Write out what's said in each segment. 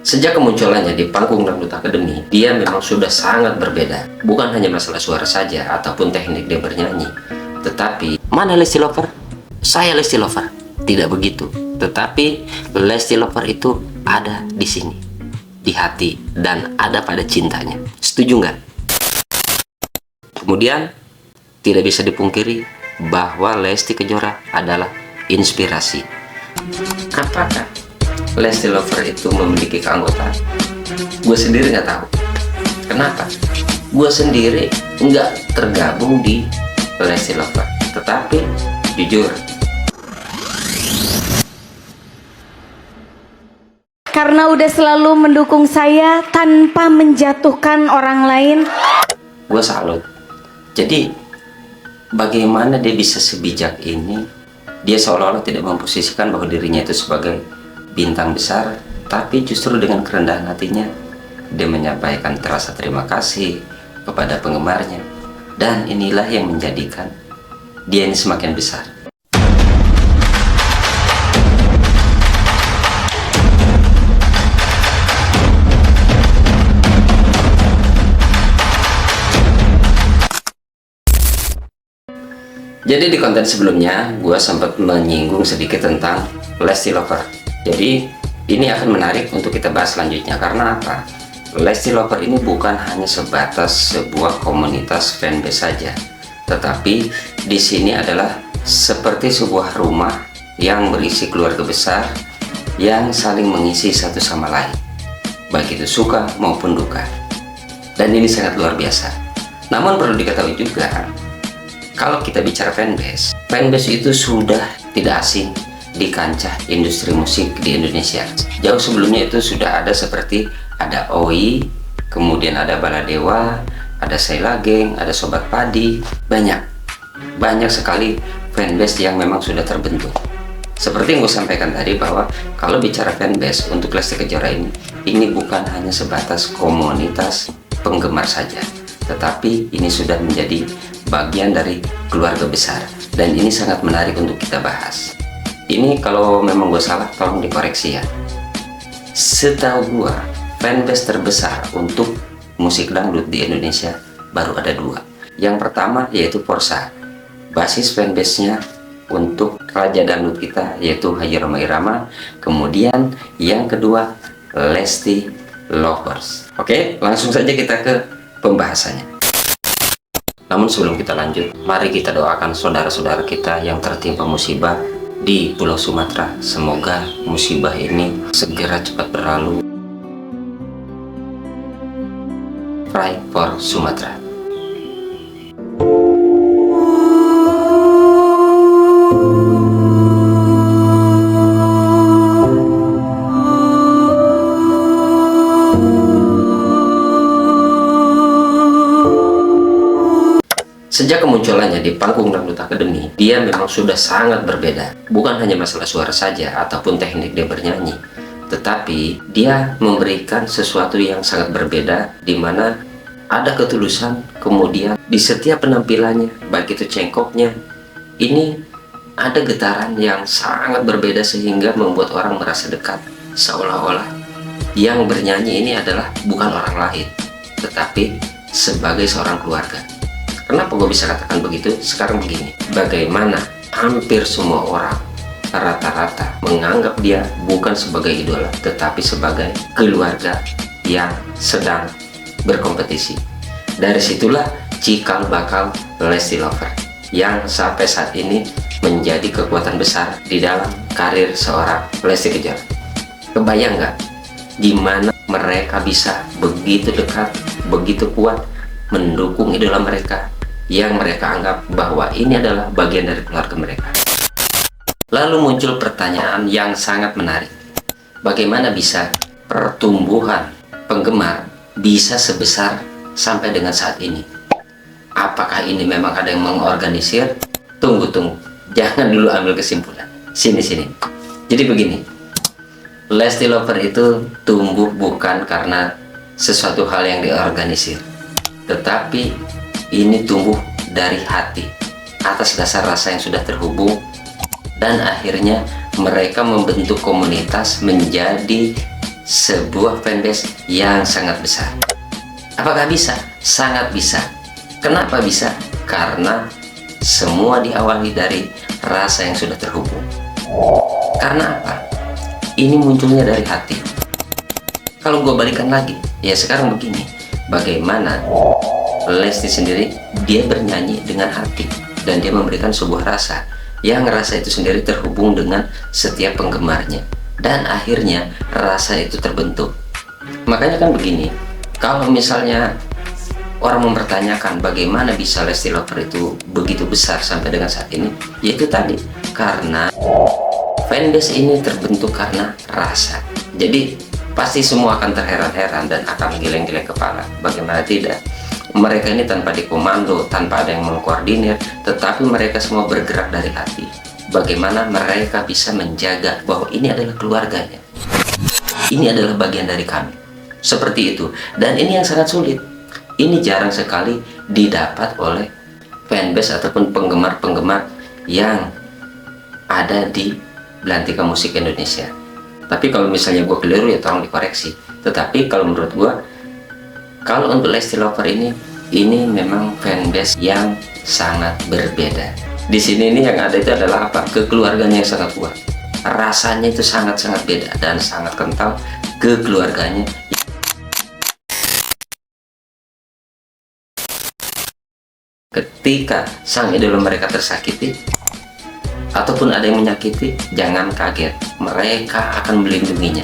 Sejak kemunculannya di panggung Dangdut Academy, dia memang sudah sangat berbeda. Bukan hanya masalah suara saja ataupun teknik dia bernyanyi, tetapi mana Lesti Lover? Saya Lesti Lover. Tidak begitu. Tetapi Lesti Lover itu ada di sini, di hati, dan ada pada cintanya. Setuju nggak? Kemudian tidak bisa dipungkiri bahwa Lesti Kejora adalah inspirasi. Apakah Lesti Lover itu memiliki keanggotaan? Gue sendiri nggak tahu. Kenapa? Gue sendiri nggak tergabung di Lesti Lover. Tetapi jujur, karena udah selalu mendukung saya tanpa menjatuhkan orang lain, gue salut. Jadi bagaimana dia bisa sebijak ini? Dia seolah-olah tidak memposisikan bahwa dirinya itu sebagai bintang besar, tapi justru dengan kerendahan hatinya dia menyampaikan rasa terima kasih kepada penggemarnya, dan inilah yang menjadikan dia ini semakin besar. Jadi di konten sebelumnya gue sempat menyinggung sedikit tentang Lesti Lover. Jadi ini akan menarik untuk kita bahas selanjutnya. Karena apa? Lesti Lover ini bukan hanya sebatas sebuah komunitas fanbase saja, tetapi di sini adalah seperti sebuah rumah yang berisi keluarga besar yang saling mengisi satu sama lain, baik itu suka maupun duka. Dan ini sangat luar biasa. Namun perlu diketahui juga, kalau kita bicara fanbase itu sudah tidak asing di kancah industri musik di Indonesia. Jauh sebelumnya itu sudah ada, seperti ada OI, kemudian ada Baladewa, ada Sheila Gang, ada Sobat Padi. Banyak sekali fanbase yang memang sudah terbentuk. Seperti yang gue sampaikan tadi, bahwa kalau bicara fanbase untuk Lesti Kejora ini bukan hanya sebatas komunitas penggemar saja, tetapi ini sudah menjadi bagian dari keluarga besar, dan ini sangat menarik untuk kita bahas. Ini kalau memang gue salah tolong dikoreksi ya. Setahu gue fanbase terbesar untuk musik dangdut di Indonesia baru ada dua. Yang pertama yaitu Porsa, basis fanbase-nya untuk raja dangdut kita yaitu Haji Rhoma Irama. Kemudian yang kedua Lesti Lovers. Oke, langsung saja kita ke pembahasannya. Namun sebelum kita lanjut, mari kita doakan saudara-saudara kita yang tertimpa musibah di Pulau Sumatera. Semoga musibah ini segera cepat berlalu. Pray for Sumatera. Sejak kemunculannya di panggung Dangdut Academy, dia memang sudah sangat berbeda. Bukan hanya masalah suara saja ataupun teknik dia bernyanyi, tetapi dia memberikan sesuatu yang sangat berbeda, di mana ada ketulusan. Kemudian di setiap penampilannya, baik itu cengkoknya, ini ada getaran yang sangat berbeda sehingga membuat orang merasa dekat. Seolah-olah yang bernyanyi ini adalah bukan orang lain, tetapi sebagai seorang keluarga. Kenapa gue bisa katakan begitu? Sekarang begini, bagaimana hampir semua orang rata-rata menganggap dia bukan sebagai idola, tetapi sebagai keluarga yang sedang berkompetisi. Dari situlah cikal bakal Lesti Lover yang sampai saat ini menjadi kekuatan besar di dalam karir seorang Lesti Kejora. Kebayang nggak gimana mereka bisa begitu dekat, begitu kuat mendukung idola mereka yang mereka anggap bahwa ini adalah bagian dari keluarga mereka. Lalu muncul pertanyaan yang sangat menarik. Bagaimana bisa pertumbuhan penggemar bisa sebesar sampai dengan saat ini? Apakah ini memang ada yang mengorganisir? Tunggu. Jangan dulu ambil kesimpulan. Sini. Jadi begini, Lesti Lover itu tumbuh bukan karena sesuatu hal yang diorganisir, tetapi ini tumbuh dari hati, atas dasar rasa yang sudah terhubung, dan akhirnya mereka membentuk komunitas menjadi sebuah fanbase yang sangat besar. Apakah bisa? Sangat bisa. Kenapa bisa? Karena semua diawali dari rasa yang sudah terhubung. Karena apa? Ini munculnya dari hati. Kalau gue balikan lagi, ya sekarang begini, bagaimana Lesti sendiri dia bernyanyi dengan hati dan dia memberikan sebuah rasa yang rasa itu sendiri terhubung dengan setiap penggemarnya dan akhirnya rasa itu terbentuk. Makanya kan begini, kalau misalnya orang mempertanyakan bagaimana bisa Lesti Lover itu begitu besar sampai dengan saat ini, yaitu tadi karena fanbase ini terbentuk karena rasa. Jadi pasti semua akan terheran-heran dan akan geleng-geleng kepala. Bagaimana tidak? Mereka ini tanpa dikomando, tanpa ada yang mengkoordinir, tetapi mereka semua bergerak dari hati. Bagaimana mereka bisa menjaga bahwa ini adalah keluarganya, ini adalah bagian dari kami, seperti itu. Dan ini yang sangat sulit. Ini jarang sekali didapat oleh fanbase ataupun penggemar-penggemar yang ada di belantika musik Indonesia. Tapi kalau misalnya gue keliru ya tolong dikoreksi. Tetapi kalau menurut gue, kalau untuk Lesti Lover ini memang fanbase yang sangat berbeda. Di sini ini yang ada itu adalah apa? Kekeluarganya yang sangat kuat. Rasanya itu sangat-sangat beda dan sangat kental kekeluarganya. Ketika sang idola mereka tersakiti ataupun ada yang menyakiti, jangan kaget, mereka akan melindunginya.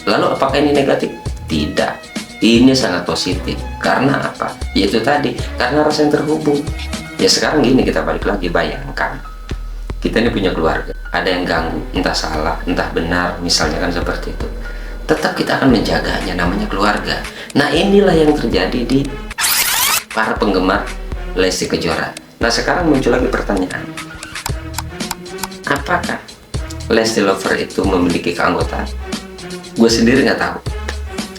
Lalu apakah ini negatif? Tidak, ini sangat positif. Karena apa? Yaitu tadi, karena rasa yang terhubung. Ya sekarang gini, kita balik lagi, bayangkan kita ini punya keluarga, ada yang ganggu, entah salah, entah benar, misalnya kan seperti itu. Tetap kita akan menjaganya, namanya keluarga. Nah inilah yang terjadi di para penggemar Lesti Kejora. Nah sekarang muncul lagi pertanyaan, apakah Lesti Lover itu memiliki keanggotaan? Gue sendiri nggak tahu.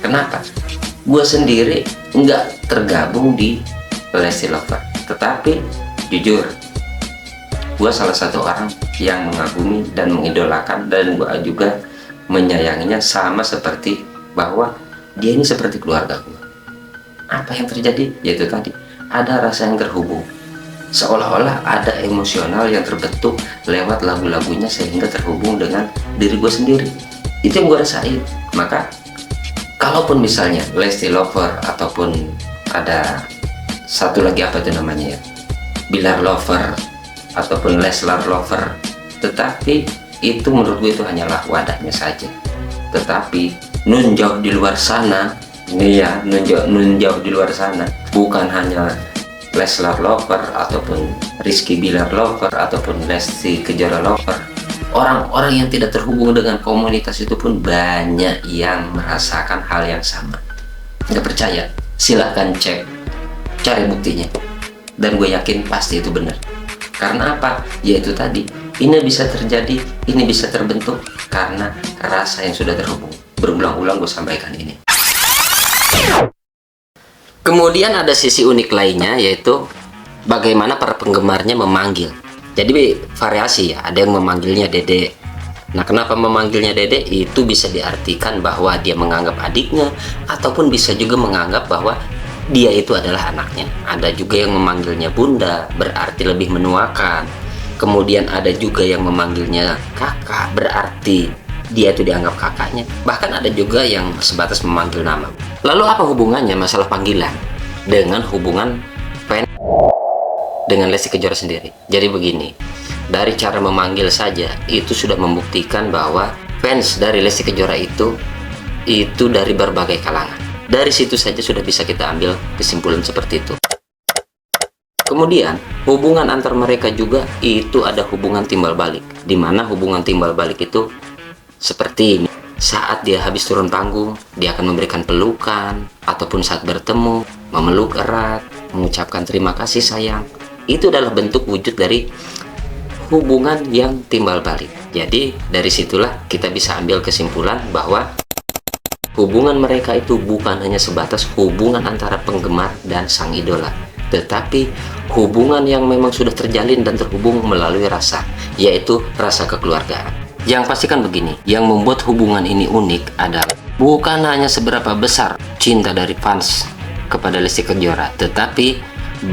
Kenapa? Gue sendiri nggak tergabung di Lesti Lover. Tetapi jujur, gue salah satu orang yang mengagumi dan mengidolakan, dan gue juga menyayanginya sama seperti bahwa dia ini seperti keluarga gue. Apa yang terjadi? Yaitu tadi, ada rasa yang terhubung. Seolah-olah ada emosional yang terbentuk lewat lagu-lagunya sehingga terhubung dengan diri gue sendiri. Itu yang gue rasain. Maka kalaupun misalnya Lesti Lover ataupun ada satu lagi apa itu namanya ya, Bilar Lover ataupun Leslar Lover, tetapi itu menurut gue itu hanyalah wadahnya saja. Tetapi nun jauh di luar sana, ini ya, nun jauh di luar sana, bukan hanya Leslar Lover ataupun Rizky Bilar Lover ataupun Lesti Kejora Lover, orang-orang yang tidak terhubung dengan komunitas itu pun banyak yang merasakan hal yang sama. Nggak percaya? Silahkan cek, cari buktinya, dan gue yakin pasti itu benar. Karena apa? Yaitu tadi, ini bisa terjadi, ini bisa terbentuk karena rasa yang sudah terhubung. Berulang-ulang gue sampaikan ini. Kemudian ada sisi unik lainnya, yaitu bagaimana para penggemarnya memanggil. Jadi variasi ya, ada yang memanggilnya Dede. Nah kenapa memanggilnya Dede? Itu bisa diartikan bahwa dia menganggap adiknya, ataupun bisa juga menganggap bahwa dia itu adalah anaknya. Ada juga yang memanggilnya Bunda, berarti lebih menuakan. Kemudian ada juga yang memanggilnya kakak, berarti dia itu dianggap kakaknya. Bahkan ada juga yang sebatas memanggil nama. Lalu apa hubungannya masalah panggilan dengan hubungan fans dengan Lesti Kejora sendiri? Jadi begini, dari cara memanggil saja itu sudah membuktikan bahwa fans dari Lesti Kejora itu dari berbagai kalangan. Dari situ saja sudah bisa kita ambil kesimpulan seperti itu. Kemudian hubungan antar mereka juga itu ada hubungan timbal balik, di mana hubungan timbal balik itu seperti ini. Saat dia habis turun panggung, dia akan memberikan pelukan, ataupun saat bertemu, memeluk erat, mengucapkan terima kasih sayang. Itu adalah bentuk wujud dari hubungan yang timbal balik. Jadi dari situlah kita bisa ambil kesimpulan bahwa hubungan mereka itu bukan hanya sebatas hubungan antara penggemar dan sang idola, tetapi hubungan yang memang sudah terjalin dan terhubung melalui rasa, yaitu rasa kekeluargaan. Yang pastikan begini, yang membuat hubungan ini unik adalah bukan hanya seberapa besar cinta dari fans kepada Lesti Kejora, tetapi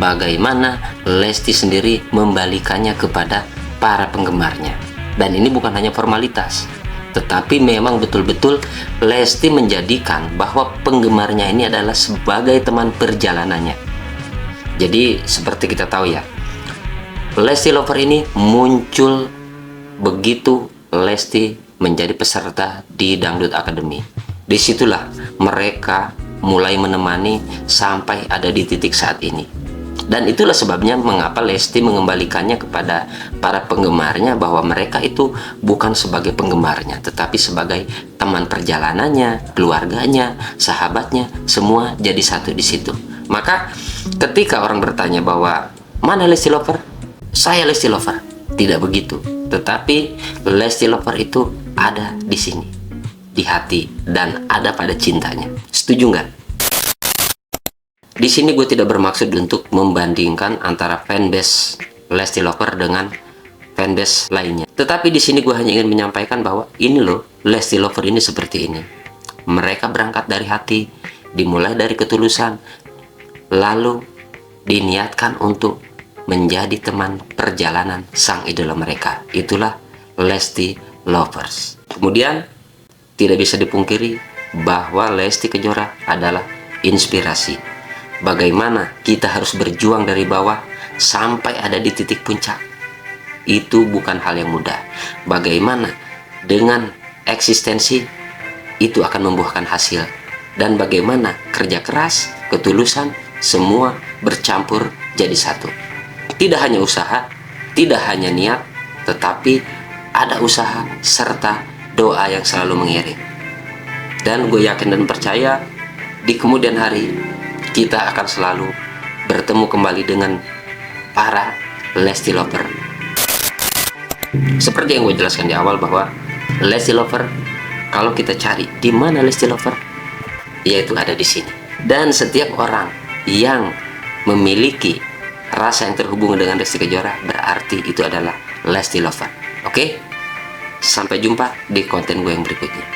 bagaimana Lesti sendiri membalikannya kepada para penggemarnya. Dan ini bukan hanya formalitas, tetapi memang betul-betul Lesti menjadikan bahwa penggemarnya ini adalah sebagai teman perjalanannya. Jadi seperti kita tahu ya, Lesti Lover ini muncul begitu Lesti menjadi peserta di Dangdut Academy. Disitulah mereka mulai menemani sampai ada di titik saat ini. Dan itulah sebabnya mengapa Lesti mengembalikannya kepada para penggemarnya, bahwa mereka itu bukan sebagai penggemarnya, tetapi sebagai teman perjalanannya, keluarganya, sahabatnya, semua jadi satu di situ. Maka ketika orang bertanya bahwa mana Lesti Lover? Saya Lesti Lover. Tidak begitu. Tetapi Lesti Lover itu ada di sini, di hati, dan ada pada cintanya. Setuju nggak? Di sini gue tidak bermaksud untuk membandingkan antara fanbase Lesti Lover dengan fanbase lainnya. Tetapi di sini gue hanya ingin menyampaikan bahwa ini loh, Lesti Lover ini seperti ini. Mereka berangkat dari hati, dimulai dari ketulusan, lalu diniatkan untuk menjadi teman perjalanan sang idola mereka. Itulah Lesti Lovers. Kemudian tidak bisa dipungkiri bahwa Lesti Kejora adalah inspirasi. Bagaimana kita harus berjuang dari bawah sampai ada di titik puncak. Itu bukan hal yang mudah. Bagaimana dengan eksistensi itu akan membuahkan hasil. Dan bagaimana kerja keras, ketulusan, semua bercampur jadi satu. Tidak hanya usaha, tidak hanya niat, tetapi ada usaha serta doa yang selalu mengiring. Dan gue yakin dan percaya di kemudian hari kita akan selalu bertemu kembali dengan para Lesti Lover. Seperti yang gue jelaskan di awal bahwa Lesti Lover, kalau kita cari di mana Lesti Lover, yaitu ada di sini. Dan setiap orang yang memiliki rasa yang terhubung dengan Lesti Kejora, berarti itu adalah Lesti Lover. Oke? Sampai jumpa di konten gue yang berikutnya.